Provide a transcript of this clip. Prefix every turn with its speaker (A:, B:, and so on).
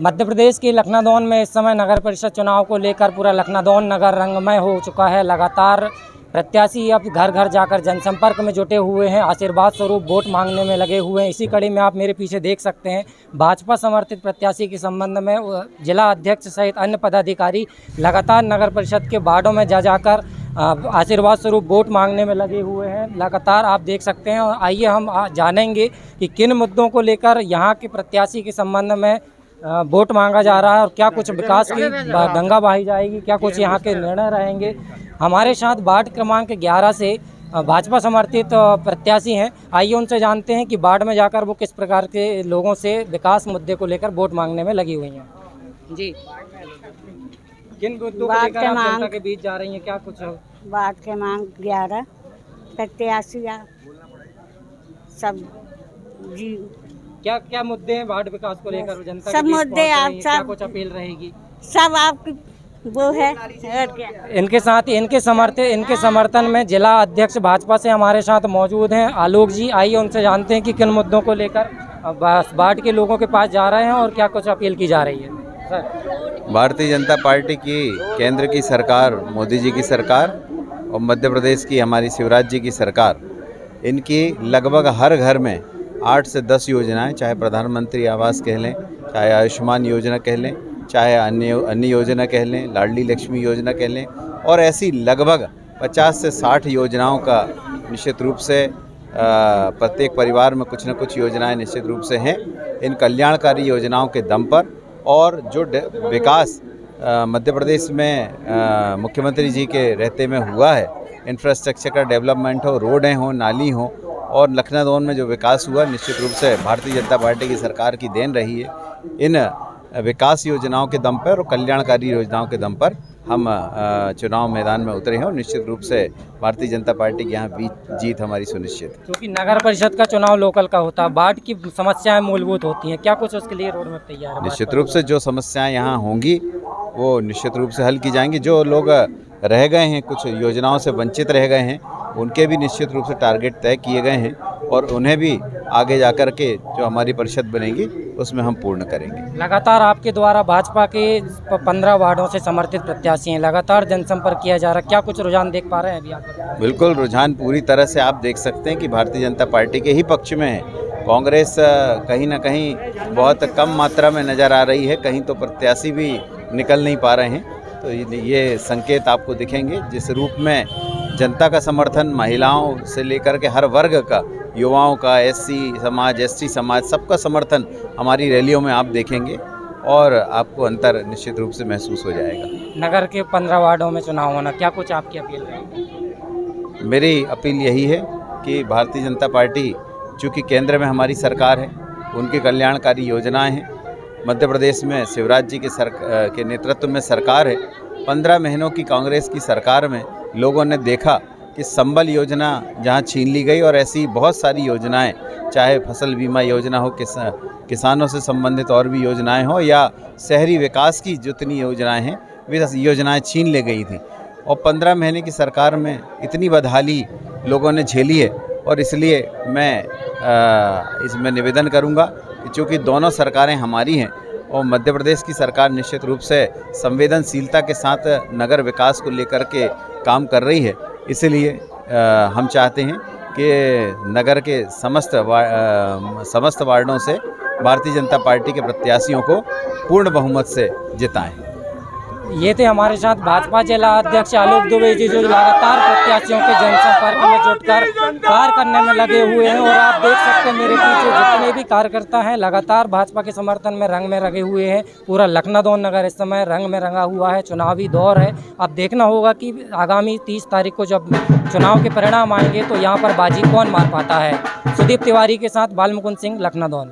A: मध्य प्रदेश के लखनऊ में इस समय नगर परिषद चुनाव को लेकर पूरा लखनऊ नगर रंगमय हो चुका है। लगातार प्रत्याशी अब घर घर जाकर जनसंपर्क में जुटे हुए हैं, आशीर्वाद स्वरूप वोट मांगने में लगे हुए हैं। इसी कड़ी में आप मेरे पीछे देख सकते हैं, भाजपा समर्थित प्रत्याशी के संबंध में जिला अध्यक्ष सहित अन्य पदाधिकारी लगातार नगर परिषद के वार्डों में जा जाकर आशीर्वाद स्वरूप वोट मांगने में लगे हुए हैं। लगातार आप देख सकते हैं। और आइए हम जानेंगे कि किन मुद्दों को लेकर यहाँ के प्रत्याशी के संबंध में वोट मांगा जा रहा है और क्या कुछ विकास की गंगा बहाई जाएगी, क्या कुछ यहाँ के निर्णय रहेंगे। हमारे साथ वार्ड क्रमांक 11 से भाजपा समर्थित प्रत्याशी हैं। आइए उनसे जानते हैं कि वार्ड में जाकर वो किस प्रकार के लोगों से विकास मुद्दे को लेकर वोट मांगने में लगी हुई हैं। जी, किन मुद्दों को लेकर आप जनता के बीच जा रही हैं, क्या कुछ
B: वार्ड क्रमांक 11 प्रत्याशी सब जी,
A: क्या क्या मुद्दे हैं वार्ड विकास को लेकर जनता
B: सब
A: के बीच
B: मुद्दे आप सब
A: क्या कुछ अपील रहेगी,
B: सब आपकी वो है और क्या।
A: इनके साथ इनके समर्थन में जिला अध्यक्ष भाजपा से हमारे साथ मौजूद हैं आलोक जी। आइए उनसे जानते हैं कि किन मुद्दों को लेकर वार्ड के लोगों के पास जा रहे हैं और क्या कुछ अपील की जा रही है। सर,
C: भारतीय जनता पार्टी की केंद्र की सरकार, मोदी जी की सरकार और मध्य प्रदेश की हमारी शिवराज जी की सरकार, इनकी लगभग हर घर में 8 से 10 योजनाएं, चाहे प्रधानमंत्री आवास कह लें, चाहे आयुष्मान योजना कह लें, चाहे अन्य योजना कह लें, लाडली लक्ष्मी योजना कह लें, और ऐसी लगभग 50 से 60 योजनाओं का निश्चित रूप से प्रत्येक परिवार में कुछ न कुछ योजनाएं निश्चित रूप से हैं। इन कल्याणकारी योजनाओं के दम पर और जो विकास मध्य प्रदेश में मुख्यमंत्री जी के रहते में हुआ है, इंफ्रास्ट्रक्चर का डेवलपमेंट हो, रोडें हो, नाली हो, और लखनऊ में जो विकास हुआ निश्चित रूप से भारतीय जनता पार्टी की सरकार की देन रही है। इन विकास योजनाओं के दम पर और कल्याणकारी योजनाओं के दम पर हम चुनाव मैदान में उतरे हैं और निश्चित रूप से भारतीय जनता पार्टी की यहाँ जीत हमारी सुनिश्चित है।
A: क्योंकि नगर परिषद का चुनाव लोकल का होता है, वार्ड की समस्याएं मूलभूत होती हैं, क्या कुछ उसके लिए रोड मैप तैयार है?
C: निश्चित रूप से जो समस्याएं यहाँ होंगी वो निश्चित रूप से हल की जाएंगी। जो लोग रह गए हैं, कुछ योजनाओं से वंचित रह गए हैं, उनके भी निश्चित रूप से टारगेट तय किए गए हैं और उन्हें भी आगे जाकर के जो हमारी परिषद बनेगी उसमें हम पूर्ण करेंगे।
A: लगातार आपके द्वारा भाजपा के 15 वार्डों से समर्थित प्रत्याशी हैं, लगातार जनसंपर्क किया जा रहा है, क्या कुछ रुझान देख पा रहे हैं अभी आप?
C: बिल्कुल, रुझान पूरी तरह से आप देख सकते हैं कि भारतीय जनता पार्टी के ही पक्ष में है। कांग्रेस कहीं ना कहीं बहुत कम मात्रा में नज़र आ रही है, कहीं तो प्रत्याशी भी निकल नहीं पा रहे हैं। तो ये संकेत आपको दिखेंगे जिस रूप में जनता का समर्थन, महिलाओं से लेकर के हर वर्ग का, युवाओं का, एससी समाज, एसटी समाज, सबका समर्थन हमारी रैलियों में आप देखेंगे और आपको अंतर निश्चित रूप से महसूस हो जाएगा।
A: नगर के 15 वार्डों में चुनाव होना, क्या कुछ आपकी अपील है?
C: मेरी अपील यही है कि भारतीय जनता पार्टी चूँकि केंद्र में हमारी सरकार है, उनकी कल्याणकारी योजनाएं हैं, मध्य प्रदेश में शिवराज जी के नेतृत्व में सरकार है। 15 महीनों की कांग्रेस की सरकार में लोगों ने देखा कि संबल योजना जहां छीन ली गई और ऐसी बहुत सारी योजनाएं, चाहे फसल बीमा योजना हो, किसानों से संबंधित और भी योजनाएं हो, या शहरी विकास की जितनी योजनाएं हैं वे योजनाएं छीन ले गई थी। और 15 महीने की सरकार में इतनी बदहाली लोगों ने झेली है और इसलिए मैं इसमें निवेदन करूंगा कि चूँकि दोनों सरकारें हमारी हैं और मध्य प्रदेश की सरकार निश्चित रूप से संवेदनशीलता के साथ नगर विकास को लेकर के काम कर रही है, इसलिए हम चाहते हैं कि नगर के समस्त वार्डों से भारतीय जनता पार्टी के प्रत्याशियों को पूर्ण बहुमत से जिताएं।
A: ये थे हमारे साथ भाजपा जिला अध्यक्ष आलोक दुबे जी, जो लगातार प्रत्याशियों के जनसंपर्क में जुटकर कार्य करने में लगे हुए हैं। और आप देख सकते हैं मेरे पीछे जितने भी कार्यकर्ता हैं लगातार भाजपा के समर्थन में रंग में रखे हुए हैं। पूरा लखनऊ नगर इस समय रंग में रंगा हुआ है, चुनावी दौर है। अब देखना होगा कि आगामी 30 तारीख को जब चुनाव के परिणाम आएंगे तो यहाँ पर बाजी कौन मार पाता है। सुदीप तिवारी के साथ बाल मुकुंद सिंह, लखनऊ।